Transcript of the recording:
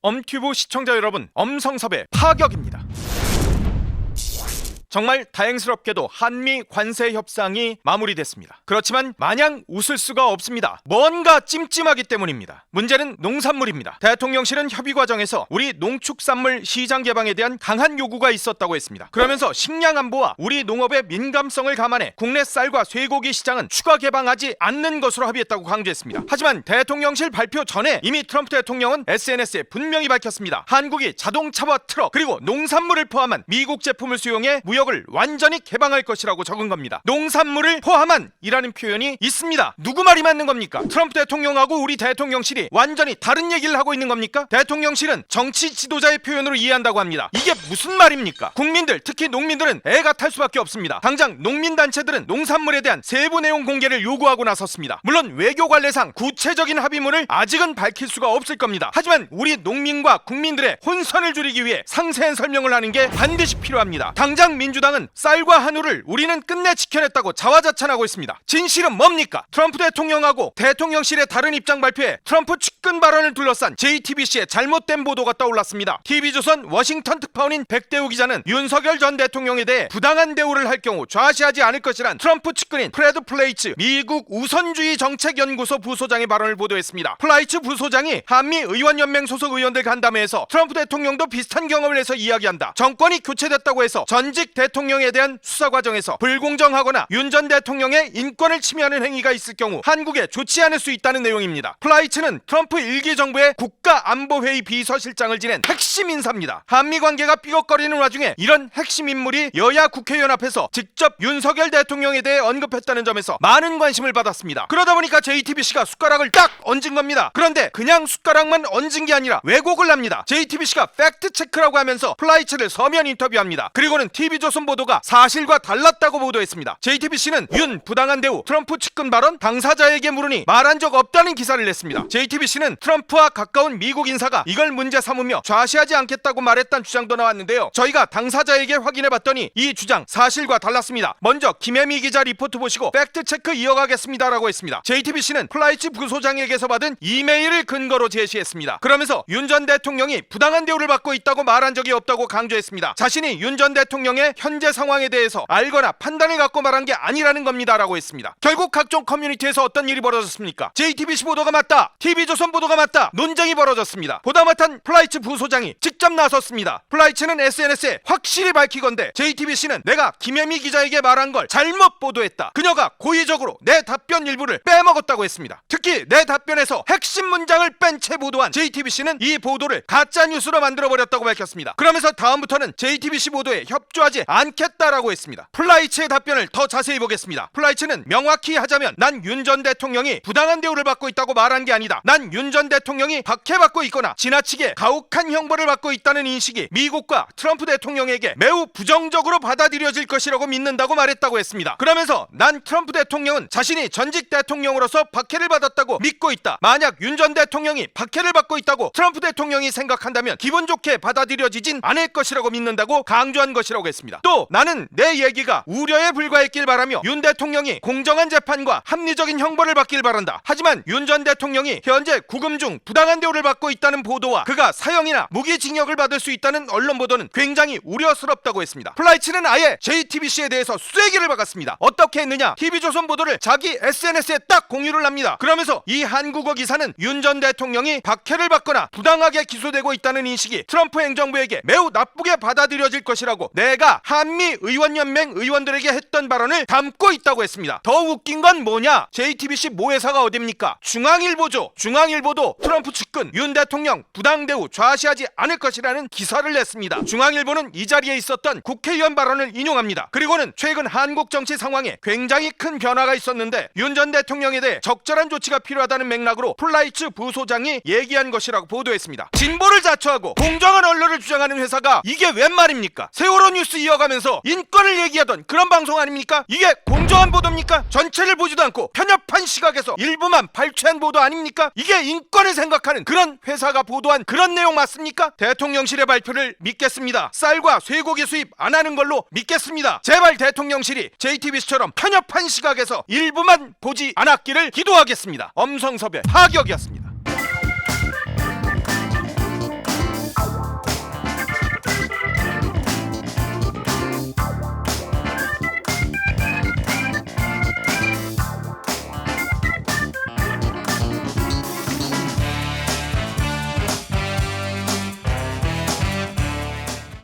엄튜브 시청자 여러분, 엄성섭의 파격입니다. 정말 다행스럽게도 한미 관세 협상이 마무리됐습니다. 그렇지만 마냥 웃을 수가 없습니다. 뭔가 찜찜하기 때문입니다. 문제는 농산물입니다. 대통령실은 협의 과정에서 우리 농축산물 시장 개방에 대한 강한 요구가 있었다고 했습니다. 그러면서 식량 안보와 우리 농업의 민감성을 감안해 국내 쌀과 쇠고기 시장은 추가 개방하지 않는 것으로 합의했다고 강조했습니다. 하지만 대통령실 발표 전에 이미 트럼프 대통령은 SNS에 분명히 밝혔습니다. 한국이 자동차와 트럭 그리고 농산물을 포함한 미국 제품을 수용해 무역을 완전히 개방할 것이라고 적은 겁니다. 농산물을 포함한 이라는 표현이 있습니다. 누구 말이 맞는 겁니까? 트럼프 대통령하고 우리 대통령실이 완전히 다른 얘기를 하고 있는 겁니까? 대통령실은 정치 지도자의 표현으로 이해한다고 합니다. 이게 무슨 말입니까? 국민들, 특히 농민들은 애가 탈 수밖에 없습니다. 당장 농민단체들은 농산물에 대한 세부 내용 공개를 요구하고 나섰습니다. 물론 외교 관례상 구체적인 합의문을 아직은 밝힐 수가 없을 겁니다. 하지만 우리 농민과 국민들의 혼선을 줄이기 위해 상세한 설명을 하는 게 반드시 필요합니다. 당장 민주당은 쌀과 한우를 우리는 끝내 지켜냈다고 자화자찬하고 있습니다. 진실은 뭡니까? 트럼프 대통령하고 대통령실의 다른 입장 발표에 트럼프 측근 발언을 둘러싼 JTBC의 잘못된 보도가 떠올랐습니다. TV조선 워싱턴 특파원인 백대우 기자는 윤석열 전 대통령에 대해 부당한 대우를 할 경우 좌시하지 않을 것이란 트럼프 측근인 프레드 플레이츠 미국 우선주의 정책연구소 부소장의 발언을 보도했습니다. 플라이츠 부소장이 한미 의원연맹 소속 의원들 간담회에서 트럼프 대통령도 비슷한 경험을 해서 이야기한다. 정권이 교체됐다고 해서 전직 대통령에 대한 수사 과정에서 불공정하거나 윤 전 대통령의 인권을 침해하는 행위가 있을 경우 한국에 좋지 않을 수 있다는 내용입니다. 플라이츠는 트럼프 1기 정부의 국가안보회의 비서실장을 지낸 핵심 인사입니다. 한미 관계가 삐걱거리는 와중에 이런 핵심 인물이 여야 국회의원 앞에서 직접 윤석열 대통령에 대해 언급했다는 점에서 많은 관심을 받았습니다. 그러다 보니까 JTBC가 숟가락을 딱 얹은 겁니다. 그런데 그냥 숟가락만 얹은 게 아니라 왜곡을 합니다. JTBC가 팩트체크라고 하면서 플라이츠를 서면 인터뷰합니다. 그리고는 TV조선 보도가 사실과 달랐다고 보도했습니다. JTBC는 윤 부당한 대우, 트럼프 측근 발언, 당사자에게 물으니 말한 적 없다는 기사를 냈습니다. JTBC는 트럼프와 가까운 미국 인사가 이걸 문제 삼으며 좌시하지 않겠다고 말했다는 주장도 나왔는데요. 저희가 당사자에게 확인해봤더니 이 주장 사실과 달랐습니다. 먼저 김혜미 기자 리포트 보시고 팩트체크 이어가겠습니다라고 했습니다. JTBC는 플라이츠 부소장에게서 받은 이메일을 근거로 제시했습니다. 그러면서 윤 전 대통령이 부당한 대우를 받고 있다고 말한 적이 없다고 강조했습니다. 자신이 윤 전 대통령의 현재 상황에 대해서 알거나 판단을 갖고 말한 게 아니라는 겁니다라고 했습니다. 결국 각종 커뮤니티에서 어떤 일이 벌어졌습니까? JTBC 보도가 맞다, TV조선 보도가 맞다, 논쟁이 벌어졌습니다. 보다 못한 플라이츠 부소장이 직접 나섰습니다. 플라이츠는 SNS에 확실히 밝히건대 JTBC는 내가 김혜미 기자에게 말한 걸 잘못 보도했다. 그녀가 고의적으로 내 답변 일부를 빼먹었다고 했습니다. 특히 내 답변에서 핵심 문장을 뺀 채 보도한 JTBC는 이 보도를 가짜뉴스로 만들어버렸다고 밝혔습니다. 그러면서 다음부터는 JTBC 보도에 협조하지 않겠다라고 했습니다. 플라이츠의 답변을 더 자세히 보겠습니다. 플라이츠는 명확히 하자면 난 윤 전 대통령이 부당한 대우를 받고 있다고 말한 게 아니다. 난 윤 전 대통령이 박해받고 있거나 지나치게 가혹한 형벌을 받고 있다는 인식이 미국과 트럼프 대통령에게 매우 부정적으로 받아들여질 것이라고 믿는다고 말했다고 했습니다. 그러면서 난 트럼프 대통령은 자신이 전직 대통령으로서 박해를 받았다고 믿고 있다. 만약 윤 전 대통령이 박해를 받고 있다고 트럼프 대통령이 생각한다면 기분 좋게 받아들여지진 않을 것이라고 믿는다고 강조한 것이라고 했습니다. 또 나는 내 얘기가 우려에 불과했길 바라며 윤 대통령이 공정한 재판과 합리적인 형벌을 받길 바란다. 하지만 윤 전 대통령이 현재 구금 중 부당한 대우를 받고 있다는 보도와 그가 사형이나 무기징역을 받을 수 있다는 언론 보도는 굉장히 우려스럽다고 했습니다. 플라이츠는 아예 JTBC에 대해서 쐐기를 박았습니다. 어떻게 했느냐? TV조선 보도를 자기 SNS에 딱 공유를 합니다. 그러면서 이 한국어 기사는 윤 전 대통령이 박해를 받거나 부당하게 기소되고 있다는 인식이 트럼프 행정부에게 매우 나쁘게 받아들여질 것이라고 내가 한미 의원연맹 의원들에게 했던 발언을 담고 있다고 했습니다. 더 웃긴 건 뭐냐? JTBC 모회사가 어딥니까? 중앙일보죠. 중앙일보도 트럼프 측근 윤 대통령 부당대우 좌시하지 않을 것이라는 기사를 냈습니다. 중앙일보는 이 자리에 있었던 국회의원 발언을 인용합니다. 그리고는 최근 한국 정치 상황에 굉장히 큰 변화가 있었는데 윤 전 대통령에 대해 적절한 조치가 필요하다는 맥락으로 플라이츠 부소장이 얘기한 것이라고 보도했습니다. 진보를 자처하고 공정한 언론을 주장하는 회사가 이게 웬 말입니까? 세월호 뉴스 이어가면서 인권을 얘기하던 그런 방송 아닙니까? 이게 공정한 보도입니까? 전체를 보지도 않고 편협한 시각에서 일부만 발췌한 보도 아닙니까? 이게 인권을 생각하는 그런 회사가 보도한 그런 내용 맞습니까? 대통령실의 발표를 믿겠습니다. 쌀과 쇠고기 수입 안 하는 걸로 믿겠습니다. 제발 대통령실이 JTBC처럼 편협한 시각에서 일부만 보지 않았기를 기도하겠습니다. 엄성섭의 파격이었습니다.